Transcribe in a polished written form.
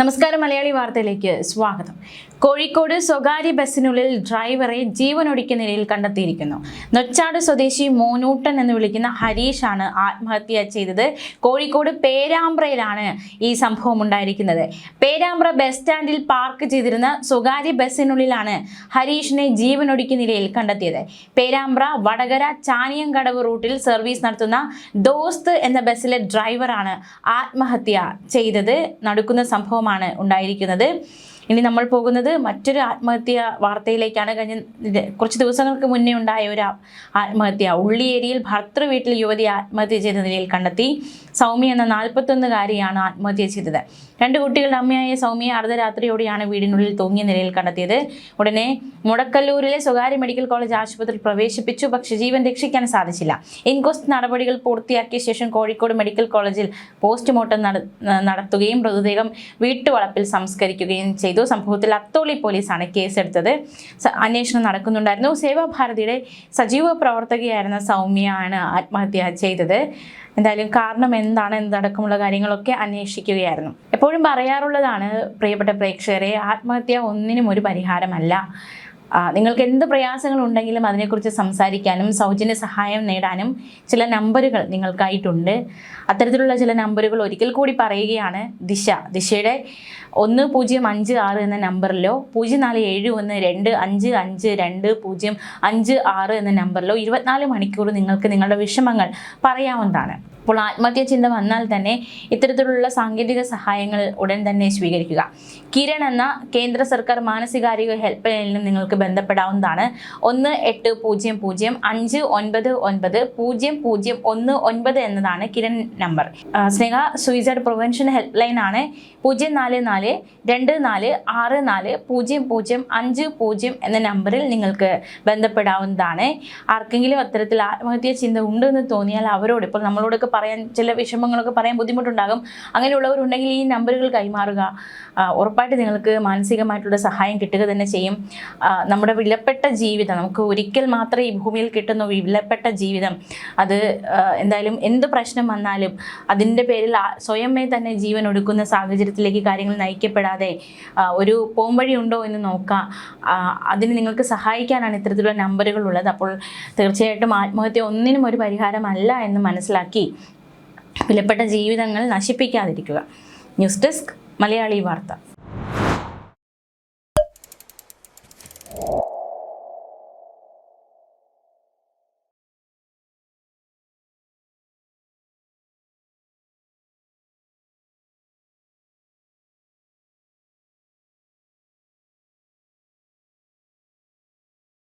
നമസ്കാരം മലയാളി വാർത്തയിലേക്ക് സ്വാഗതം. കോഴിക്കോട് സ്വകാര്യ ബസ്സിനുള്ളിൽ ഡ്രൈവറെ ജീവനൊടുക്കിയ നിലയിൽ കണ്ടെത്തിയിരിക്കുന്നു. നൊച്ചാട് സ്വദേശി മോനൂട്ടൻ എന്ന് വിളിക്കുന്ന ഹരീഷാണ് ആത്മഹത്യ ചെയ്തത്. കോഴിക്കോട് പേരാമ്പ്രയിലാണ് ഈ സംഭവം ഉണ്ടായിരിക്കുന്നത്. പേരാമ്പ്ര ബസ് സ്റ്റാൻഡിൽ പാർക്ക് ചെയ്തിരുന്ന സ്വകാര്യ ബസ്സിനുള്ളിലാണ് ഹരീഷിനെ ജീവനൊടുക്കിയ നിലയിൽ കണ്ടെത്തിയത്. പേരാമ്പ്ര വടകര ചാനിയങ്കടവ് റൂട്ടിൽ സർവീസ് നടത്തുന്ന ദോസ്ത് എന്ന ബസ്സിലെ ഡ്രൈവറാണ് ആത്മഹത്യ ചെയ്തത്. നടക്കുന്ന സംഭവം ഉണ്ടായിരിക്കുന്നത്. ഇനി നമ്മൾ പോകുന്നത് മറ്റൊരു ആത്മഹത്യ വാർത്തയിലേക്കാണ്. കഴിഞ്ഞ കുറച്ച് ദിവസങ്ങൾക്ക് മുന്നേ ഉണ്ടായ ഒരു ആത്മഹത്യ ഉള്ളിയേരിയിൽ ഭർത്തൃ വീട്ടിൽ യുവതി ആത്മഹത്യ ചെയ്ത നിലയിൽ കണ്ടെത്തി. സൗമ്യ എന്ന 41-കാരിയാണ് ആത്മഹത്യ ചെയ്തത്. 2 കുട്ടികളുടെ അമ്മയായ സൗമ്യയെ അർദ്ധരാത്രിയോടെയാണ് വീടിനുള്ളിൽ തൂങ്ങിയ നിലയിൽ കണ്ടെത്തിയത്. ഉടനെ മുടക്കല്ലൂരിലെ സ്വകാര്യ മെഡിക്കൽ കോളേജ് ആശുപത്രിയിൽ പ്രവേശിപ്പിച്ചു. പക്ഷേ ജീവൻ രക്ഷിക്കാൻ സാധിച്ചില്ല. ഇൻക്വസ്റ്റ് നടപടികൾ പൂർത്തിയാക്കിയ ശേഷം കോഴിക്കോട് മെഡിക്കൽ കോളേജിൽ പോസ്റ്റ്മോർട്ടം നടത്തുകയും മൃതദേഹം വീട്ടുവളപ്പിൽ സംസ്കരിക്കുകയും ചെയ്തു. സംഭവത്തിൽ അത്തോളി പോലീസാണ് കേസെടുത്തത്. അന്വേഷണം നടക്കുന്നുണ്ടായിരുന്നു. സേവാഭാരതിയുടെ സജീവ പ്രവർത്തകയായിരുന്ന സൗമ്യയാണ് ആത്മഹത്യ ചെയ്തത്. എന്തായാലും കാരണം എന്താണ് എന്നതടക്കമുള്ള കാര്യങ്ങളൊക്കെ അന്വേഷിക്കുകയായിരുന്നു. എപ്പോഴും പറയാറുള്ളതാണ് പ്രിയപ്പെട്ട പ്രേക്ഷകരെ, ആത്മഹത്യ ഒന്നിനും ഒരു പരിഹാരമല്ല. നിങ്ങൾക്ക് എന്ത് പ്രയാസങ്ങളുണ്ടെങ്കിലും അതിനെക്കുറിച്ച് സംസാരിക്കാനും സൗജന്യ സഹായം നേടാനും ചില നമ്പറുകൾ നിങ്ങൾക്കായിട്ടുണ്ട്. അത്തരത്തിലുള്ള ചില നമ്പറുകൾ ഒരിക്കൽ കൂടി പറയുകയാണ്. ദിശയുടെ 1056 എന്ന നമ്പറിലോ 047125520556 എന്ന നമ്പറിലോ 24 മണിക്കൂർ നിങ്ങൾക്ക് നിങ്ങളുടെ വിഷമങ്ങൾ പറയാവുന്നതാണ്. അപ്പോൾ ആത്മഹത്യ ചിന്ത വന്നാൽ തന്നെ ഇത്തരത്തിലുള്ള സാങ്കേതിക സഹായങ്ങൾ ഉടൻ തന്നെ സ്വീകരിക്കുക. കിരൺ എന്ന കേന്ദ്ര സർക്കാർ മാനസികാരോഗ്യ ഹെൽപ്പ് ലൈനിലും നിങ്ങൾക്ക് ബന്ധപ്പെടാവുന്നതാണ്. 1800599019 എന്നതാണ് കിരൺ നമ്പർ. സ്നേഹ സൂയിസൈഡ് പ്രിവെൻഷൻ ഹെൽപ്പ് ലൈൻ ആണ്. 04424640050 എന്ന നമ്പറിൽ നിങ്ങൾക്ക് ബന്ധപ്പെടാവുന്നതാണ്. ആർക്കെങ്കിലും അത്തരത്തിൽ ആത്മഹത്യ ചിന്ത ഉണ്ടെന്ന് തോന്നിയാൽ അവരോട്, ഇപ്പോൾ നമ്മളോടൊക്കെ പറയാൻ ചില വിഷമങ്ങളൊക്കെ പറയാൻ ബുദ്ധിമുട്ടുണ്ടാകും, അങ്ങനെയുള്ളവരുണ്ടെങ്കിൽ ഈ നമ്പറുകൾ കൈമാറുക. ഉറപ്പായിട്ട് നിങ്ങൾക്ക് മാനസികമായിട്ടുള്ള സഹായം കിട്ടുക തന്നെ ചെയ്യും. നമ്മുടെ വിലപ്പെട്ട ജീവിതം, നമുക്ക് ഒരിക്കൽ മാത്രമേ ഈ ഭൂമിയിൽ കിട്ടുന്ന വിലപ്പെട്ട ജീവിതം, അത് എന്തായാലും എന്ത് പ്രശ്നം വന്നാലും അതിൻ്റെ പേരിൽ സ്വയമേ തന്നെ ജീവൻ ഒടുക്കുന്ന സാഹചര്യത്തിലേക്ക് കാര്യങ്ങൾ നയിക്കപ്പെടാതെ ഒരു പോംവഴി ഉണ്ടോ എന്ന് നോക്കാം. അതിന് നിങ്ങൾക്ക് സഹായിക്കാനാണ് ഇത്തരത്തിലുള്ള നമ്പറുകൾ ഉള്ളത്. അപ്പോൾ തീർച്ചയായിട്ടും ആത്മഹത്യ ഒന്നിനും ഒരു പരിഹാരമല്ല എന്ന് മനസ്സിലാക്കി വിലപ്പെട്ട ജീവിതങ്ങൾ നശിപ്പിക്കാതിരിക്കുക. ന്യൂസ് ഡെസ്ക് മലയാളി വാർത്ത.